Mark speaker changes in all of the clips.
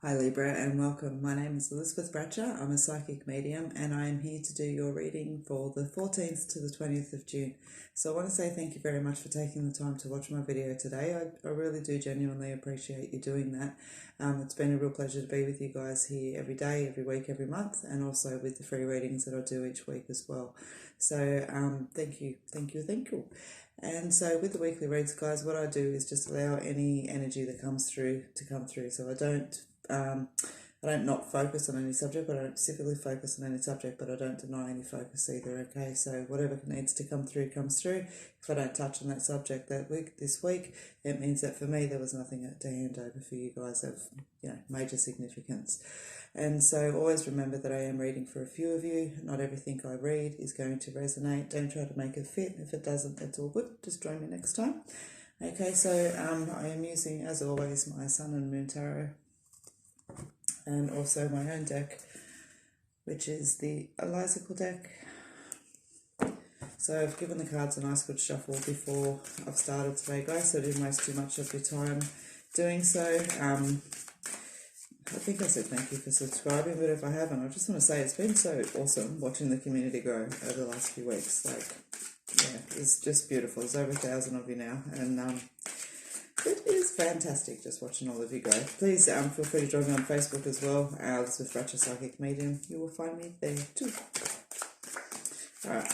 Speaker 1: Hi Libra and welcome. My name is Elizabeth Bratcher. I'm a psychic medium and I am here to do your reading for the 14th to the 20th of June. So I want to say thank you very much for taking the time to watch my video today. I really do genuinely appreciate you doing that. It's been a real pleasure to be with you guys here every day, every week, every month, and also with the free readings that I do each week as well. So thank you. And so with the weekly reads, guys, what I do is just allow any energy that comes through to come through. So I don't not focus on any subject, but I don't specifically focus on any subject, but I don't deny any focus either, okay? So whatever needs to come through, comes through. If I don't touch on that subject this week, it means that for me there was nothing to hand over for you guys of major significance. And so always remember that I am reading for a few of you. Not everything I read is going to resonate. Don't try to make it fit. If it doesn't, it's all good. Just join me next time. Okay, so I am using, as always, my Sun and Moon Tarot, and also my own deck, which is the Elizical deck. So I've given the cards a nice good shuffle before I've started today, guys, so I didn't waste too much of your time doing so. I think I said thank you for subscribing, but if I haven't, I just want to say it's been so awesome watching the community grow over the last few weeks. It's just beautiful. There's over 1,000 of you now, and it is fantastic just watching all of you grow. Please feel free to join me on Facebook as well, Elizabeth Bratcher Psychic Medium. You will find me there too. Alright,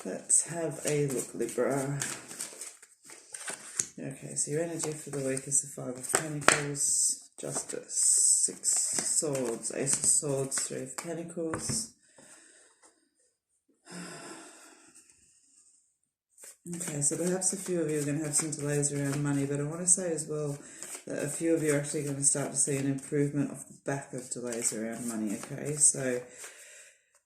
Speaker 1: let's have a look, Libra. Okay, so your energy for the week is the Five of Pentacles, Justice, Six Swords, Ace of Swords, Three of Pentacles. Okay, so perhaps a few of you are going to have some delays around money, but I want to say as well that a few of you are actually going to start to see an improvement off the back of delays around money, okay? So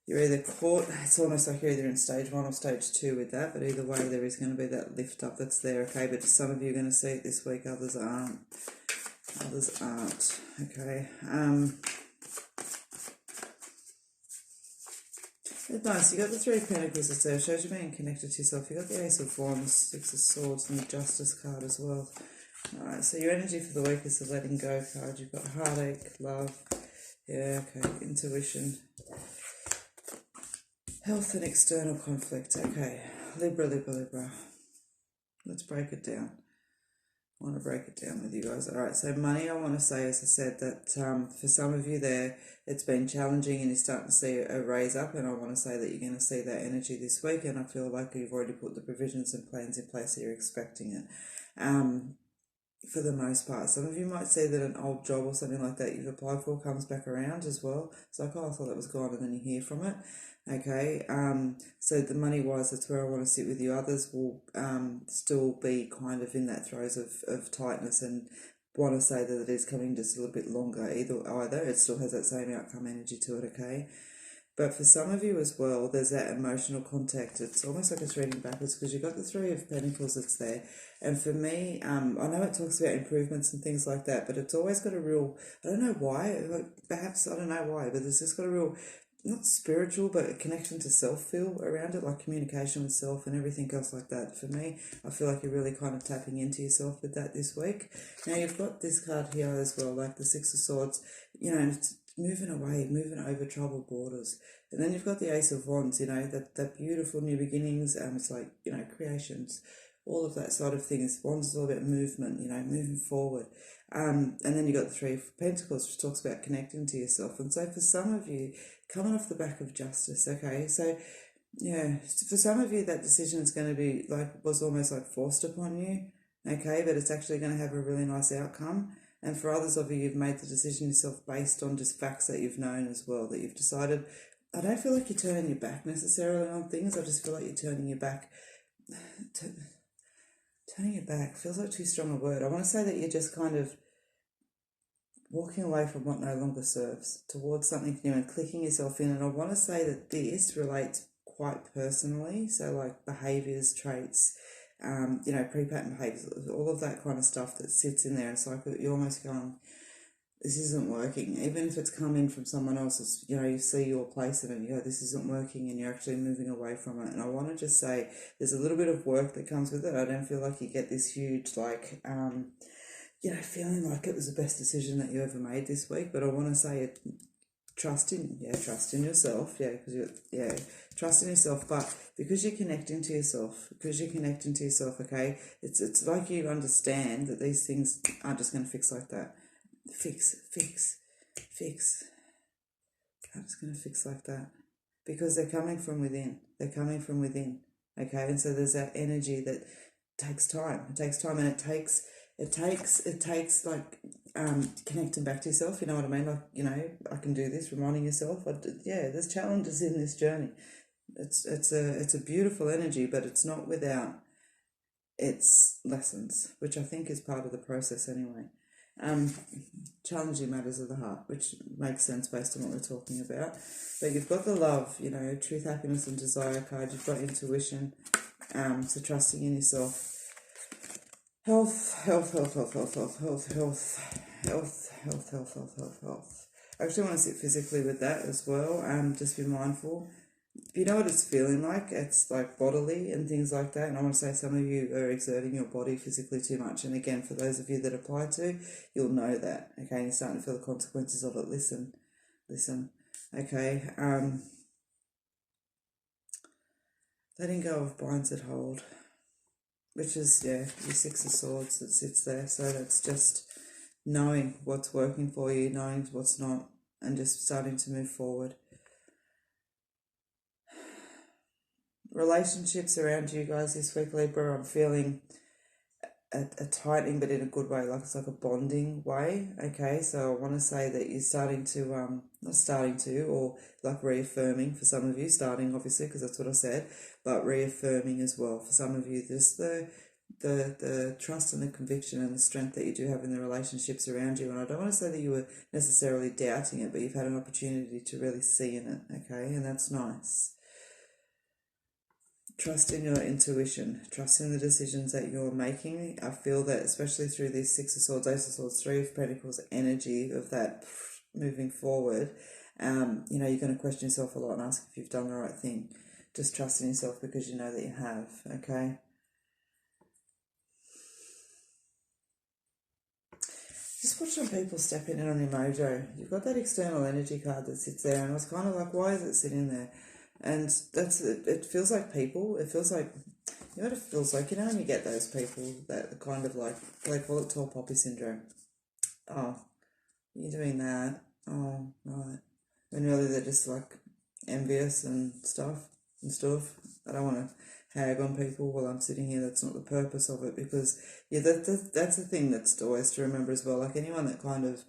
Speaker 1: you're either caught, it's almost like you're either in stage 1 or stage 2 with that, but either way there is going to be that lift up that's there, okay? But some of you are going to see it this week, others aren't. Okay? It's nice. You got the Three of Pentacles that's there. It shows you being connected to yourself. You got the Ace of Wands, Six of Swords, and the Justice card as well. Alright, so your energy for the week is the Letting Go card. You've got heartache, love, intuition, health and external conflict. Okay, Libra. Let's break it down. I want to break it down with you guys. Alright, so money, I want to say, as I said, that for some of you there, it's been challenging and you're starting to see a raise up, and I want to say that you're going to see that energy this week, and I feel like you've already put the provisions and plans in place that you're expecting it. For the most part, some of you might see that an old job or something like that you've applied for comes back around as well. It's like, oh, I thought that was gone, and then you hear from it. Okay, so the money wise, that's where I want to sit with you. Others will still be kind of in that throes of tightness and want to say that it is coming just a little bit longer. Either it still has that same outcome energy to it, okay? But for some of you as well, there's that emotional contact. It's almost like it's reading backwards because you've got the Three of Pentacles that's there. And for me, I know it talks about improvements and things like that, but it's always got a real, I don't know why, perhaps I don't know why, but it's just got a real, not spiritual, but a connection to self feel around it, like communication with self and everything else like that. For me, I feel like you're really kind of tapping into yourself with that this week. Now you've got this card here as well, like the Six of Swords, it's moving away, moving over troubled borders. And then you've got the Ace of Wands, that beautiful new beginnings, it's like, creations, all of that sort of thing. Wands is all about movement, moving forward. And then you've got the Three of Pentacles, which talks about connecting to yourself. And so for some of you, coming off the back of Justice, okay, so yeah, for some of you that decision is going to be was almost like forced upon you, okay, but it's actually going to have a really nice outcome. And for others of you, you've made the decision yourself based on just facts that you've known as well, that you've decided. I don't feel like you're turning your back necessarily on things. I just feel like you're turning your back. Turning your back feels like too strong a word. I want to say that you're just kind of walking away from what no longer serves towards something new and clicking yourself in. And I want to say that this relates quite personally. So like behaviours, traits, pre-pattern behaviours, all of that kind of stuff that sits in there. It's like you're almost going, this isn't working. Even if it's come in from someone else, it's, you see your place in it and you go, this isn't working, and you're actually moving away from it. And I want to just say there's a little bit of work that comes with it. I don't feel like you get this huge feeling like it was the best decision that you ever made this week. But I want to say it. Trust in yourself, trust in yourself, but because you're connecting to yourself, okay, it's like you understand that these things aren't just going to fix like that. Fix. I'm just going to fix like that, because they're coming from within, okay, and so there's that energy that takes time, and it takes like connecting back to yourself, you know what I mean, like, I can do this, reminding yourself, there's challenges in this journey. It's a beautiful energy, but it's not without its lessons, which I think is part of the process anyway. Challenging matters of the heart, which makes sense based on what we're talking about. But you've got the love, truth, happiness and desire card. You've got intuition, so trusting in yourself. Health. I actually want to sit physically with that as well. Just be mindful. You know what it's feeling like? It's like bodily and things like that. And I want to say some of you are exerting your body physically too much. And again, for those of you that apply to, you'll know that. Okay, and you're starting to feel the consequences of it. Listen. Okay. Letting go of binds that hold, which is, your Six of Swords that sits there. So that's just knowing what's working for you, knowing what's not, and just starting to move forward. Relationships around you guys this week, Libra, I'm feeling a tightening, but in a good way, like it's like a bonding way, okay? So I want to say that you're starting to, not starting to, or like reaffirming for some of you, starting obviously, because that's what I said, but reaffirming as well for some of you, just the trust and the conviction and the strength that you do have in the relationships around you. And I don't want to say that you were necessarily doubting it, but you've had an opportunity to really see in it, okay? And that's nice. Trust in your intuition, trust in the decisions that you're making. I feel that especially through these Six of Swords, Ace of Swords, Three of Pentacles energy of that moving forward, you're going to question yourself a lot and ask if you've done the right thing. Just trust in yourself because you know that you have, okay? Just watch some people stepping in on your mojo. You've got that external energy card that sits there, and I was kind of like, why is it sitting there? And it feels like people, it feels like, you know what it feels like? You know when you get those people that are kind of like, they call it tall poppy syndrome. Oh, you're doing that. Oh, right. When really they're just like envious and stuff. I don't want to hag on people while I'm sitting here. That's not the purpose of it, because, that's the thing that's always to remember as well. Like anyone that kind of,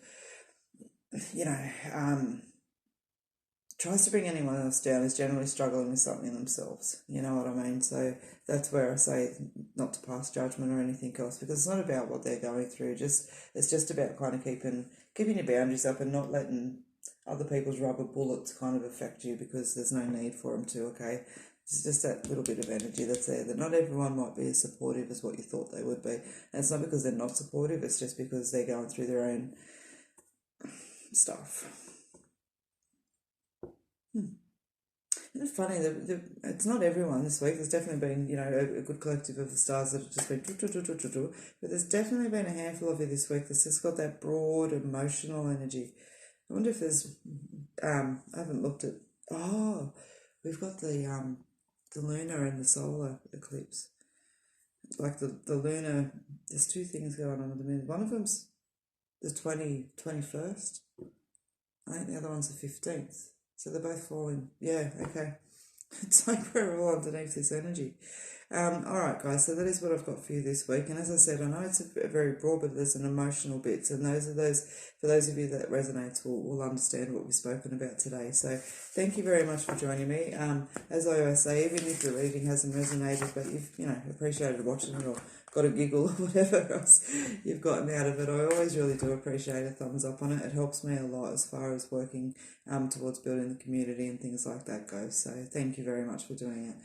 Speaker 1: tries to bring anyone else down is generally struggling with something themselves. You know what I mean? So that's where I say not to pass judgment or anything else, because it's not about what they're going through. It's just about kind of keeping your boundaries up and not letting other people's rubber bullets kind of affect you, because there's no need for them to, okay? It's just that little bit of energy that's there, that not everyone might be as supportive as what you thought they would be. And it's not because they're not supportive, it's just because they're going through their own stuff. It's funny that it's not everyone this week. There's definitely been, a good collective of the stars that have just been, but there's definitely been a handful of you this week that's just got that broad emotional energy. I wonder if there's, I haven't looked at, we've got the lunar and the solar eclipse. Like the lunar, there's two things going on with the moon. One of them's the 21st. I think the other one's the 15th. So they're both falling. Yeah, okay. It's like we're all underneath this energy. All right, guys, so that is what I've got for you this week. And as I said, I know it's a very broad, but there's an emotional bits. And for those of you that resonates, will understand what we've spoken about today. So thank you very much for joining me. As I always say, even if the reading hasn't resonated, but you've, appreciated watching it or got a giggle or whatever else you've gotten out of it, I always really do appreciate a thumbs up on it. It helps me a lot as far as working towards building the community and things like that goes. So thank you very much for doing it.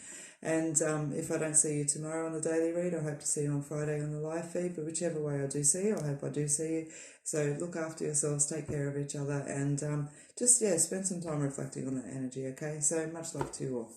Speaker 1: And if I don't see you tomorrow on the daily read, I hope to see you on Friday on the live feed. But whichever way I do see you, I hope I do see you. So look after yourselves, take care of each other, and just spend some time reflecting on that energy, okay? So much love to you all.